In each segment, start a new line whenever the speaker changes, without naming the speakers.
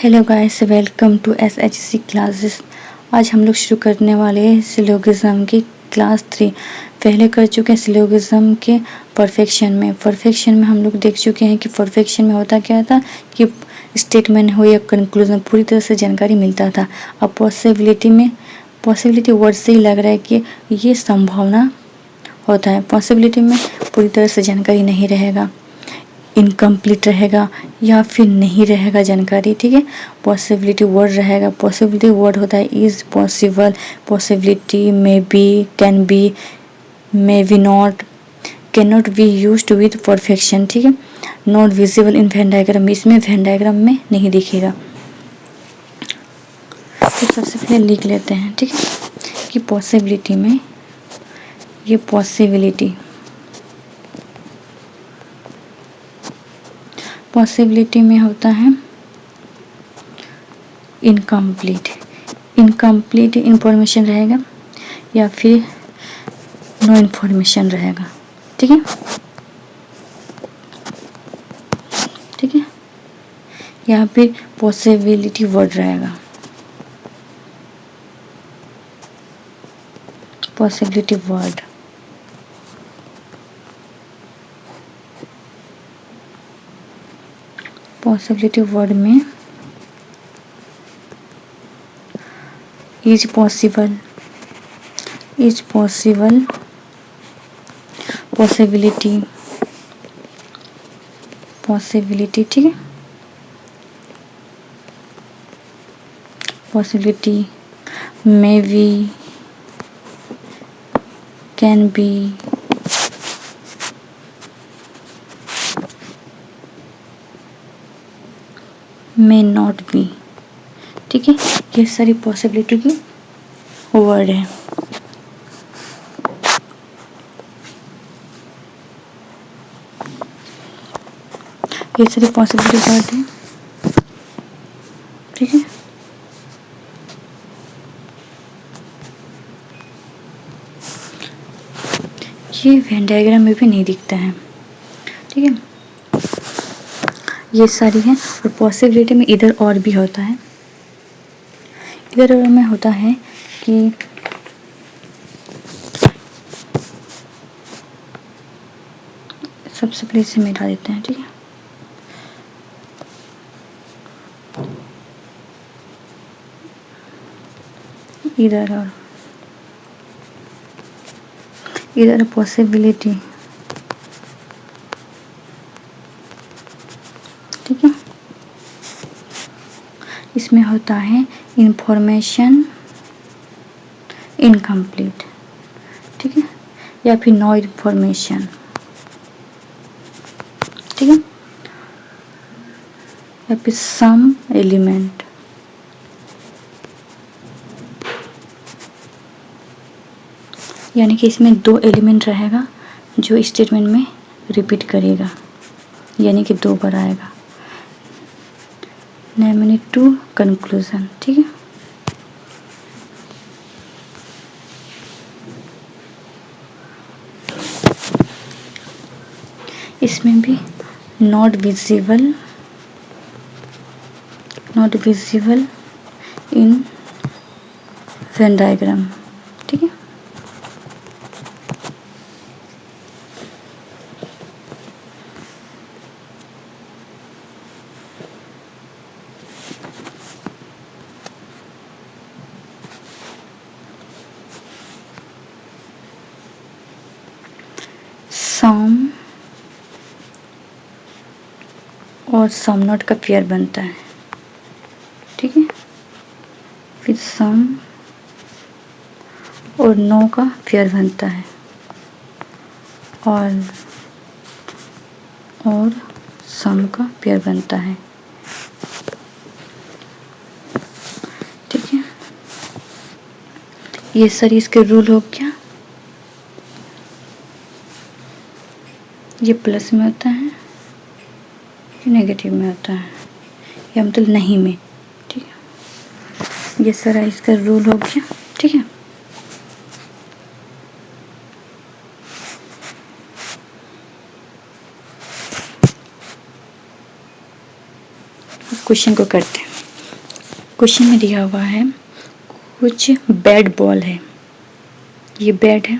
Hello guys, welcome to SHC classes. आज हम लोग शुरू करने वाले हैं सिलोगिज्म की क्लास 3। पहले कर चुके हैं सिलोगिज्म के परफेक्शन में हम लोग देख चुके हैं कि परफेक्शन में होता क्या था कि स्टेटमेंट हो या कंक्लूजन पूरी तरह से जानकारी मिलता था। अब पॉसिबिलिटी वर्ड से ही लग रहा है कि ये संभावना होता है। पॉसिबिलिटी में पूरी तरह से जानकारी नहीं रहेगा, इनकम्प्लीट रहेगा या फिर नहीं रहेगा जानकारी। ठीक है, पॉसिबिलिटी वर्ड रहेगा। पॉसिबिलिटी वर्ड होता है is possible, possibility, may be, can be, may be not, can not be used with perfection. ठीक है, not visible in Venn diagram, इसमें वेन डायग्राम में नहीं दिखेगा। तो सबसे पहले लिख लेते हैं, ठीक है, कि पॉसिबिलिटी में ये पॉसिबिलिटी में होता है इनकम्प्लीट इंफॉर्मेशन रहेगा या फिर नो इंफॉर्मेशन रहेगा। ठीक है, यहाँ पे पॉसिबिलिटी वर्ड रहेगा। पॉसिबिलिटी वर्ड में इज पॉसिबल, पॉसिबिलिटी, ठीक है, possibility, may be, can be, may not be. ठीक है, ये सारी पॉसिबिलिटी की वर्ड है। ये सारी पॉसिबिलिटी वर्ड है। ठीक है, ये वेन डायग्राम में भी नहीं दिखता है। ठीक है, ये सारी है। और पॉसिबिलिटी में इधर और भी होता है, इधर और में होता है कि सबसे पहले इसे मिटा देते हैं। ठीक है, इधर पॉसिबिलिटी, ठीक है, इसमें होता है इंफॉर्मेशन इनकम्प्लीट, ठीक है, या फिर नो इंफॉर्मेशन। ठीक है, या फिर सम एलिमेंट। यानी कि इसमें 2 एलिमेंट रहेगा जो स्टेटमेंट में रिपीट करेगा, यानी कि 2 बार आएगा, नेमली टू कंक्लूजन। ठीक है, इसमें भी not visible in Venn diagram. ठीक है, सम और सम नॉट का पेयर बनता है। ठीक है, फिर सम और नो का पेयर बनता है और सम का पेयर बनता है। ठीक है, ये सारी इसके रूल हो गया। ये प्लस में होता है, ये नेगेटिव में होता है, या मतलब नहीं में। ठीक है, ये सारा इसका रूल हो गया। ठीक है, क्वेश्चन को करते हैं। क्वेश्चन में दिया हुआ है कुछ बैट बॉल है, ये बैट है,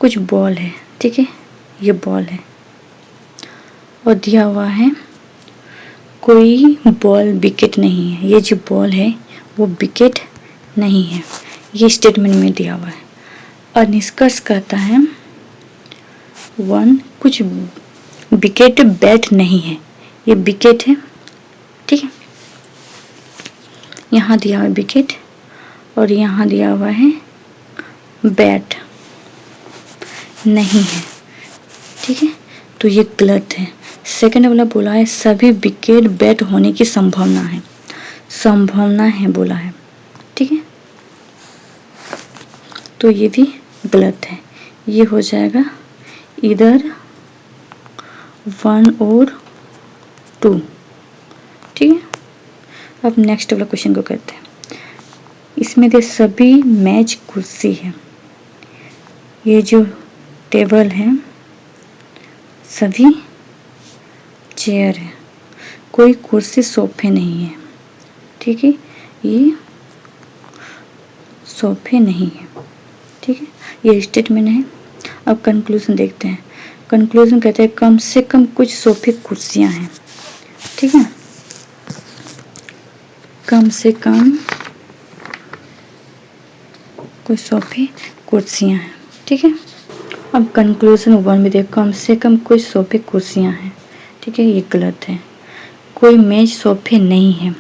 कुछ बॉल है, ठीक है, ये बॉल है, और दिया हुआ है कोई बॉल विकेट नहीं है, ये जो बॉल है वो विकेट नहीं है, ये स्टेटमेंट में दिया हुआ है। और निष्कर्ष कहता है 1 कुछ विकेट बैट नहीं है, ये विकेट है, ठीक है, यहाँ दिया हुआ है विकेट और यहाँ दिया हुआ है बैट नहीं है, ठीक है, तो ये गलत है। सेकंड वाला बोला है सभी विकेट बैट होने की संभावना है बोला है, ठीक है, तो ये भी गलत है, ये हो जाएगा इधर 1 और 2, ठीक है। अब नेक्स्ट वाला क्वेश्चन को करते हैं। इसमें दे सभी मेज कुर्सी है, ये जो टेबल है सभी चेयर है, कोई कुर्सी सोफे नहीं है, ठीक है, ये सोफे नहीं है, ठीक है, ये स्टेटमेंट है। अब कंक्लूजन देखते हैं। कंक्लूजन कहते हैं कम से कम कुछ सोफे कुर्सियां हैं, ठीक है, कम से कम कुछ सोफे कुर्सियां हैं, ठीक है। अब कंक्लूजन 1 में देखो कम से कम कुछ सोफे कुर्सियां हैं, ठीक है, ये गलत है, कोई मेज सोफे नहीं है,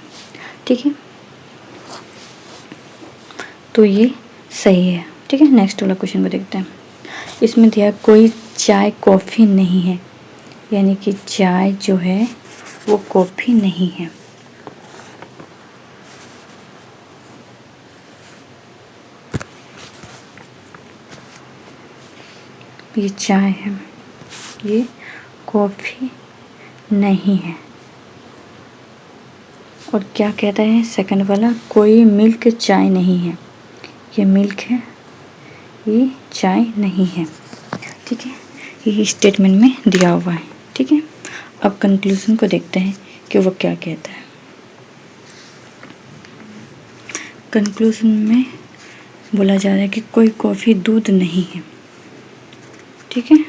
ठीक है, तो ये सही है, ठीक है। नेक्स्ट वाला क्वेश्चन को देखते हैं। इसमें दिया कोई चाय कॉफ़ी नहीं है, यानी कि चाय जो है वो कॉफ़ी नहीं है, ये चाय है, ये कॉफ़ी नहीं है। और क्या कहता है सेकंड वाला कोई मिल्क चाय नहीं है, ये मिल्क है, ये चाय नहीं है, ठीक है, ये स्टेटमेंट में दिया हुआ है, ठीक है। अब कंक्लूजन को देखते हैं कि वो क्या कहता है। कंक्लूजन में बोला जा रहा है कि कोई कॉफ़ी दूध नहीं है, ठीक है,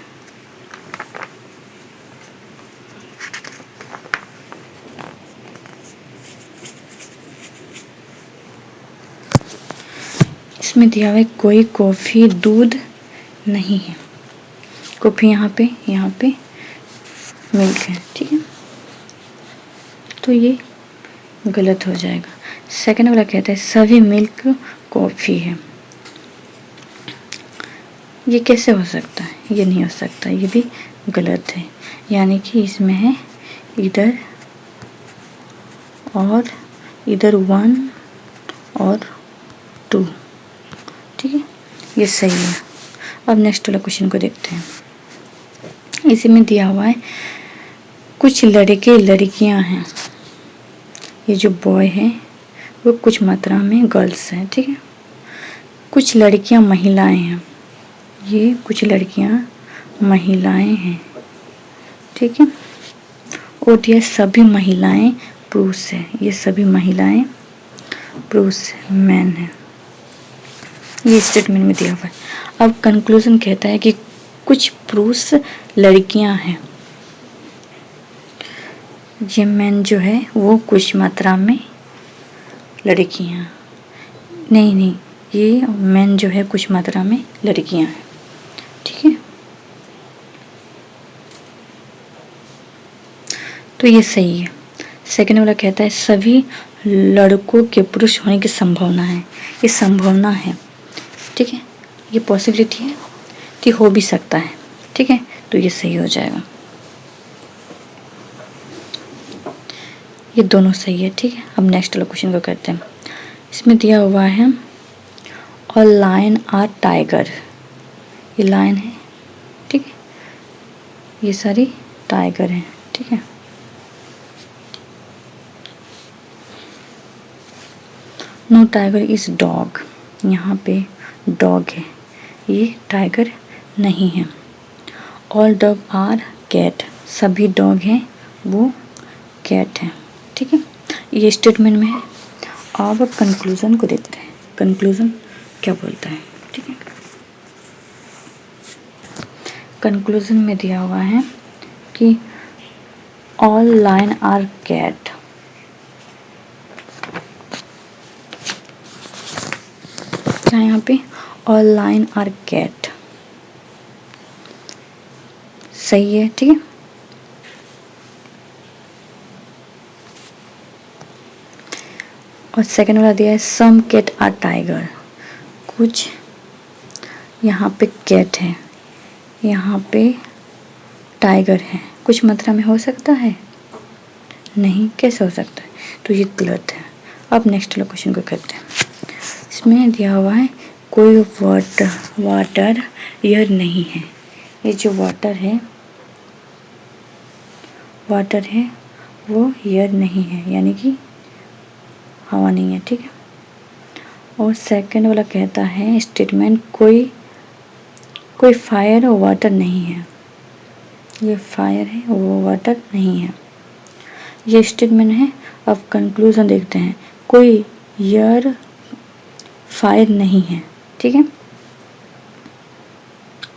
इसमें दिया हुआ है कोई कॉफ़ी दूध नहीं है, कॉफ़ी यहाँ पे मिल्क है, ठीक है, तो ये गलत हो जाएगा। सेकंड वाला कहता है सभी मिल्क कॉफ़ी है, ये कैसे हो सकता है, ये नहीं हो सकता, ये भी गलत है, यानी कि इसमें है इधर और इधर 1 और 2, ठीक है, ये सही है। अब नेक्स्ट वाला क्वेश्चन को देखते हैं। इसी में दिया हुआ है कुछ लड़के लड़कियां हैं, ये जो बॉय है वो कुछ मात्रा में गर्ल्स हैं, ठीक है, कुछ लड़कियां महिलाएं हैं, ये कुछ लड़कियां महिलाएं हैं, ठीक है, और ये सभी महिलाएं पुरुष है, ये सभी महिलाएं पुरुष मैन है, ये स्टेटमेंट में दिया हुआ है। अब कंक्लूजन कहता है कि कुछ पुरुष लड़कियां हैं, ये मैन जो है वो कुछ मात्रा में लड़कियां, नहीं, ये मैन जो है कुछ मात्रा में लड़कियां हैं, ठीक है, तो ये सही है। सेकंड वाला कहता है सभी लड़कों के पुरुष होने की संभावना है, ये संभावना है, ठीक है, ये पॉसिबिलिटी है कि हो भी सकता है, ठीक है, तो ये सही हो जाएगा, ये दोनों सही है, ठीक है। अब नेक्स्ट वाला क्वेश्चन को करते हैं। इसमें दिया हुआ है अ लायन आ टाइगर, ये लायन है, ठीक है, ये सारी टाइगर हैं, ठीक है, नो टाइगर इज डॉग, यहाँ पे डॉग है, ये टाइगर नहीं है। ऑल डॉग आर कैट, सभी डॉग हैं वो कैट है। ठीक है, ये स्टेटमेंट में है। अब कंक्लूजन को देखते हैं, कंक्लूजन क्या बोलता है। ठीक है, कंक्लूजन में दिया हुआ है कि ऑल लाइन आर कैट। क्या यहाँ पे ऑल लाइन आर कैट सही है। ठीक है, और सेकंड वाला दिया है सम कैट आर टाइगर। कुछ यहाँ पे कैट है, यहाँ पे टाइगर है, कुछ मात्रा में हो सकता है नहीं, कैसे हो सकता है, तो ये गलत है। अब नेक्स्ट वाला क्वेश्चन को करते हैं। इसमें दिया हुआ है कोई वाटर एयर नहीं है। ये जो वाटर है वो एयर नहीं है, यानी कि हवा नहीं है। ठीक है, और सेकंड वाला कहता है स्टेटमेंट कोई फायर और वाटर नहीं है। ये फायर है वो वाटर नहीं है, ये स्टेटमेंट है। अब कंक्लूजन देखते हैं, कोई एयर फायर नहीं है। ठीक है,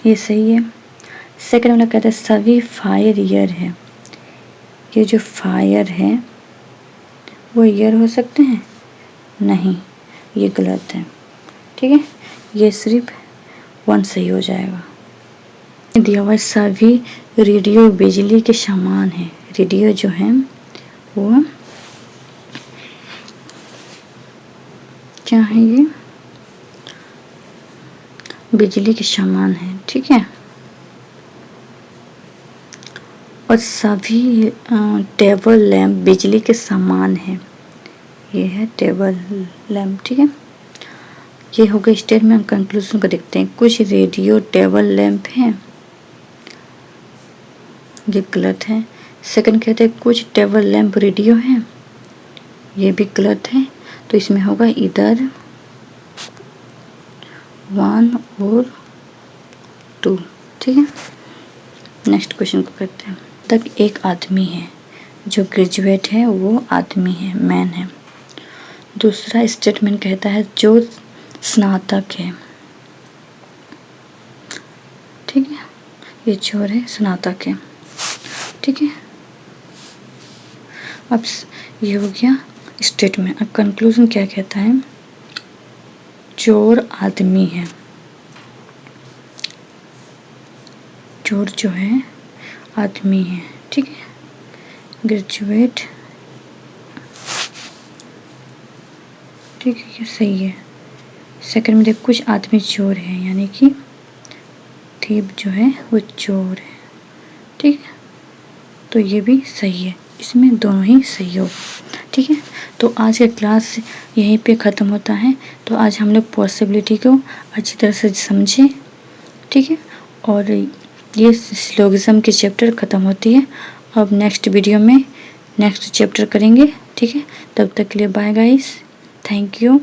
ये सही है। सेकंड वाला कहता है सभी फायर एयर है। ये जो फायर है वो एयर हो सकते हैं नहीं, ये गलत है। ठीक है, ये सिर्फ 1 सही हो जाएगा। दिया हुआ सभी रेडियो बिजली के समान है। रेडियो जो है वो क्या है, ये बिजली के समान है। ठीक है, और सभी टेबल लैंप बिजली के समान है। ये है टेबल लैंप। ठीक है, ये हो गया स्टेटमेंट। कंक्लूजन को देखते हैं, कुछ रेडियो टेबल लैंप हैं, ये गलत है। सेकंड कहते हैं कुछ टेबल लैंप रेडियो हैं, ये भी गलत है। तो इसमें होगा इधर 1 और 2। ठीक है, नेक्स्ट क्वेश्चन को करते हैं। तक एक आदमी है, जो ग्रेजुएट है वो आदमी है, मैन है। दूसरा स्टेटमेंट कहता है जो स्नातक है। ठीक है, ये चोर है, स्नातक है। ठीक है, अब ये हो गया स्टेटमेंट। अब कंक्लूजन क्या कहता है, चोर आदमी है। चोर जो है आदमी है। ठीक है, ग्रेजुएट, ठीक है, ये सही है। सेकंड में देख कुछ आदमी चोर है, यानी कि थीप जो है वो चोर है। ठीक है, तो ये भी सही है, इसमें दोनों ही सही हो। ठीक है, तो आज का क्लास यहीं पे ख़त्म होता है। तो आज हम लोग पॉसिबिलिटी को अच्छी तरह से समझे। ठीक है, और ये सिलोगिज्म की चैप्टर ख़त्म होती है। अब नेक्स्ट वीडियो में नेक्स्ट चैप्टर करेंगे। ठीक है, तब तक के लिए बाय गाइस, थैंक यू।